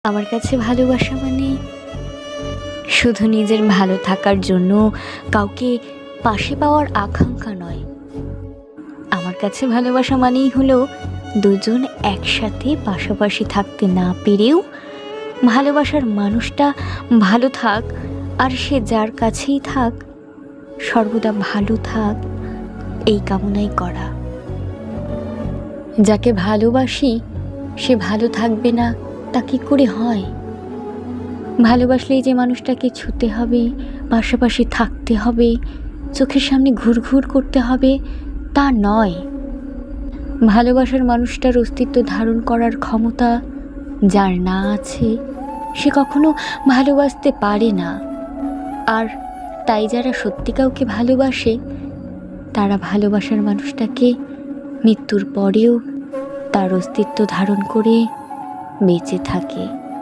আমার কাছে ভালোবাসা মানে শুধু নিজের ভালো থাকার জন্য কাউকে পাশে পাওয়ার আকাঙ্ক্ষা নয়। আমার কাছে ভালোবাসা মানেই হলো দুজন একসাথে পাশাপাশি থাকতে না পেরেও ভালোবাসার মানুষটা ভালো থাক, আর সে যার কাছেই থাক সর্বদা ভালো থাক এই কামনাই করা। যাকে ভালোবাসি সে ভালো থাকবে না তা কী করে হয়? ভালোবাসলেই যে মানুষটাকে ছুতে হবে, পাশাপাশি থাকতে হবে, চোখের সামনে ঘুরঘুর করতে হবে তা নয়। ভালোবাসার মানুষটার অস্তিত্ব ধারণ করার ক্ষমতা যার না আছে সে কখনো ভালোবাসতে পারে না। আর তাই যারা সত্যি কাউকে ভালোবাসে তারা ভালোবাসার মানুষটাকে মৃত্যুর পরেও তার অস্তিত্ব ধারণ করে বেঁচে থাকে।